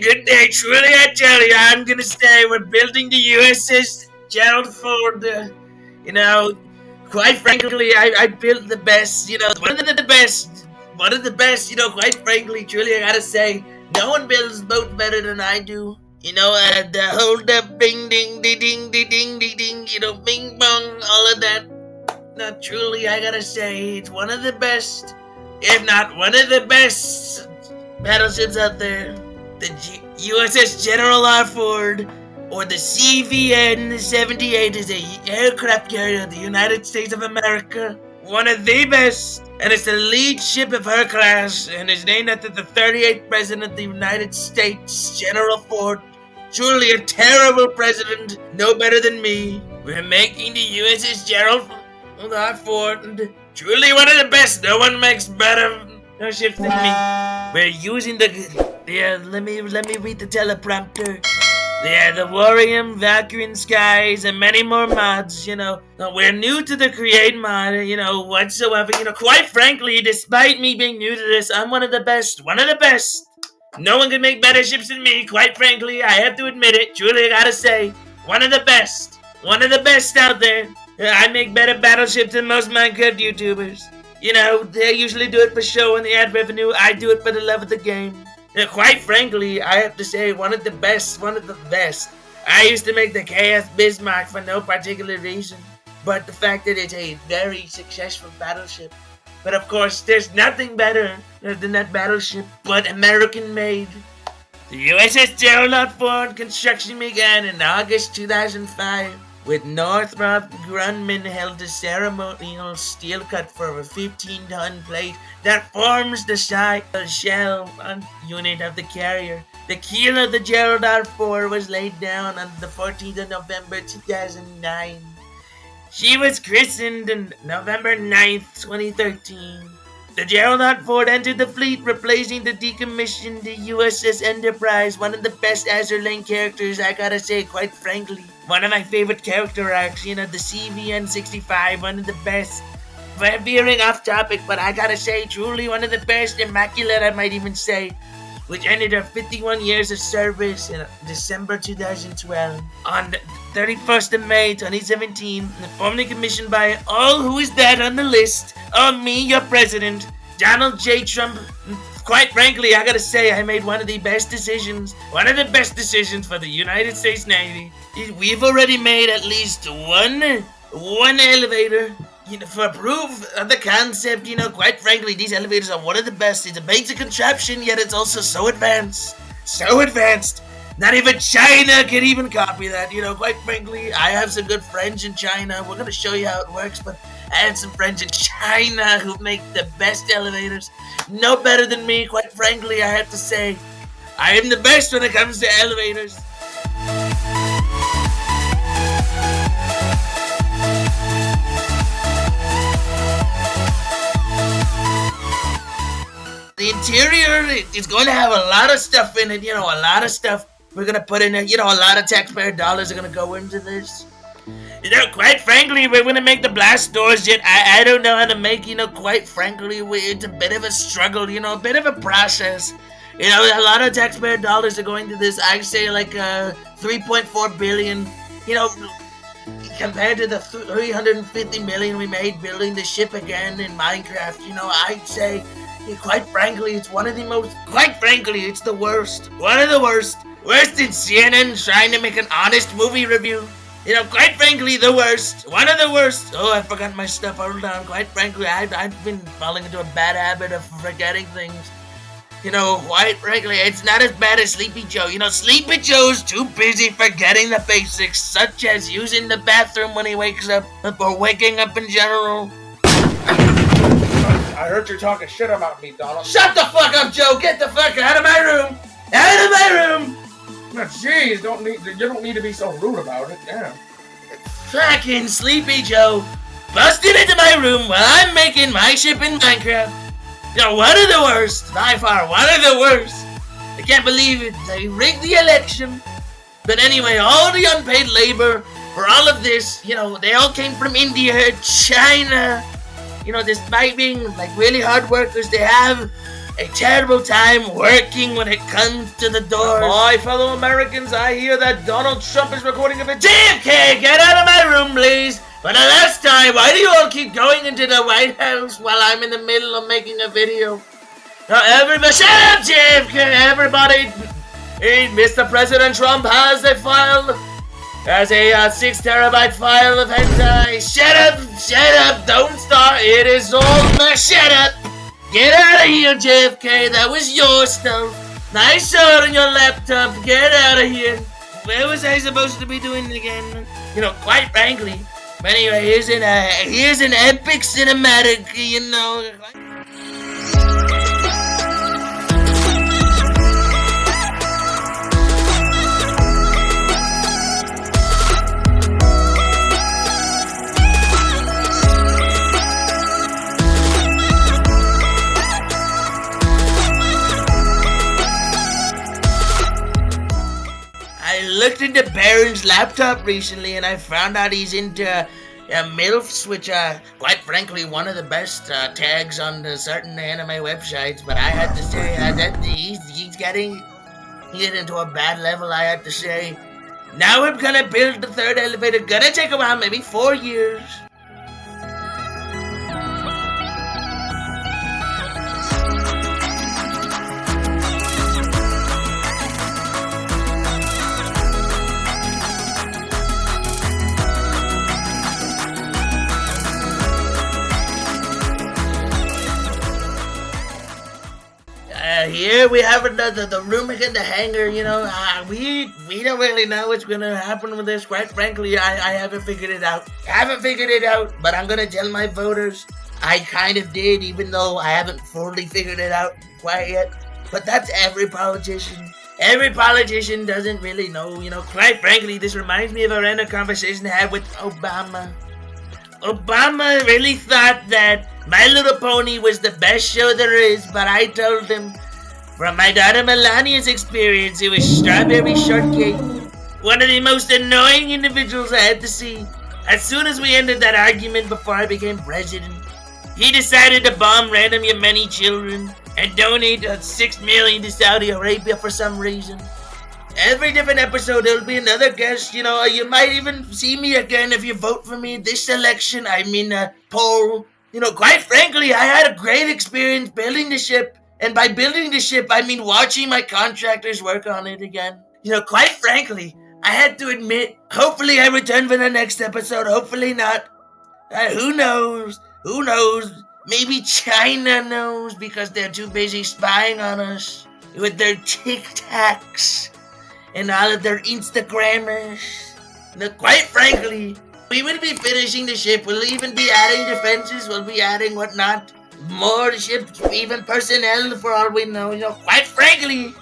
good day. Truly, I tell you, I'm gonna say we're building the USS Gerald Ford. You know, quite frankly, I built the best. One of the best. One of the best. Quite frankly, truly, I gotta say, no one builds boats better than I do. The hold up, ding, ding, ding, ding, ding, ding, ding, ding. Bing, bong, all of that. Now, truly, I gotta say, it's one of the best, if not one of the best battleships out there. The USS General R. Ford, or the CVN-78, is a aircraft carrier of the United States of America. One of the best, and it's the lead ship of her class, and is named after the 38th President of the United States, General Ford. Truly a terrible president, no better than me. We're making the USS Gerald R. Ford, and truly one of the best. No one makes better ships than me. We're using let me read the teleprompter. The Warrium, Valkyrian Skies, and many more mods, We're new to the Create mod, whatsoever. Quite frankly, despite me being new to this, I'm one of the best. One of the best. No one can make better ships than me, quite frankly. I have to admit it. Truly, I gotta say, one of the best. One of the best out there. I make better battleships than most Minecraft YouTubers. They usually do it for show and the ad revenue. I do it for the love of the game. Quite frankly, I have to say, one of the best. One of the best. I used to make the KF Bismarck for no particular reason, but the fact that it's a very successful battleship. But of course, there's nothing better than that battleship, but American-made. The USS Gerald R. Ford construction began in August 2005, with Northrop Grumman held a ceremonial steel cut for a 15-ton plate that forms the shell unit of the carrier. The keel of the Gerald R. Ford was laid down on the 14th of November 2009. She was christened on November 9th, 2013. The Gerald R. Ford entered the fleet, replacing the decommissioned USS Enterprise, one of the best Azure Lane characters, I gotta say, quite frankly. One of my favorite character arcs, the CVN-65, one of the best. We're veering off topic, but I gotta say, truly one of the best, immaculate, I might even say, which ended her 51 years of service in December 2012. On the 31st of May 2017, formally commissioned by all who is dead on the list, me, your president, Donald J. Trump. Quite frankly, I gotta say, I made one of the best decisions for the United States Navy. We've already made at least one elevator. For proof of the concept, quite frankly, these elevators are one of the best. It's a basic contraption, yet it's also so advanced. So advanced. Not even China can even copy that. Quite frankly, I have some good friends in China. We're gonna show you how it works, but I have some friends in China who make the best elevators. No better than me, quite frankly, I have to say. I am the best when it comes to elevators. The interior is going to have a lot of stuff in it, a lot of stuff we're going to put in it. A lot of taxpayer dollars are going to go into this. Quite frankly, we're going to make the blast doors yet. I don't know how to make, quite frankly, it's a bit of a struggle, a bit of a process. A lot of taxpayer dollars are going to this. I say like 3.4 billion, compared to the 350 million we made building the ship again in Minecraft. I'd say, quite frankly, it's one of the most, quite frankly, it's the worst. One of the worst. Worse than CNN trying to make an honest movie review. Quite frankly, the worst. One of the worst. Oh, I forgot my stuff. Hold on. Quite frankly, I've been falling into a bad habit of forgetting things. Quite frankly, it's not as bad as Sleepy Joe. Sleepy Joe's too busy forgetting the basics, such as using the bathroom when he wakes up, or waking up in general. I heard you talking shit about me, Donald. Shut the fuck up, Joe! Get the fuck out of my room! Out of my room! Now, jeez, you don't need to be so rude about it. Damn. Fucking Sleepy Joe busted into my room while I'm making my ship in Minecraft. One of the worst. By far, one of the worst. I can't believe it. They rigged the election. But anyway, all the unpaid labor for all of this, they all came from India, China. Despite being, really hard workers, they have a terrible time working when it comes to the doors. My fellow Americans, I hear that Donald Trump is recording a video. JFK, get out of my room, please. For the last time, why do you all keep going into the White House while I'm in the middle of making a video? Now, everybody, shut up, JFK, everybody. Hey, Mr. President Trump has a file. There's a 6 terabyte file of hentai. Shut up, don't start. It is all my. Shut up. Get out of here, JFK. That was your stuff. Nice shot on your laptop. Get out of here. Where was I supposed to be doing again? You know, quite frankly. But anyway, here's an epic cinematic, you know. I looked into Baron's laptop recently and I found out he's into MILFs, which are, quite frankly, one of the best tags on the certain anime websites. But I had to say that he's getting into a bad level, I had to say. Now I'm gonna build the 3rd elevator. Gonna take around maybe 4 years. Here we have the room again, the hangar, you know. We don't really know what's gonna happen with this. Quite frankly, I haven't figured it out. But I'm gonna tell my voters I kind of did, even though I haven't fully figured it out quite yet. But that's every politician. Every politician doesn't really know, you know. Quite frankly, this reminds me of a random conversation I had with Obama. Obama really thought that My Little Pony was the best show there is, but I told him, from my daughter Melania's experience, it was Strawberry Shortcake. One of the most annoying individuals I had to see. As soon as we ended that argument before I became president, he decided to bomb random Yemeni children and donate $6 million to Saudi Arabia for some reason. Every different episode, there'll be another guest. You know, you might even see me again if you vote for me this election. Poll. You know, quite frankly, I had a great experience building the ship. And by building the ship, I mean watching my contractors work on it again. You know, quite frankly, I had to admit, hopefully I return for the next episode. Hopefully not. Who knows? Who knows? Maybe China knows because they're too busy spying on us with their tic-tacs and all of their Instagrammers. Now, quite frankly, we will be finishing the ship. We'll even be adding defenses. We'll be adding whatnot. More ships, even personnel for all we know. You know, quite frankly.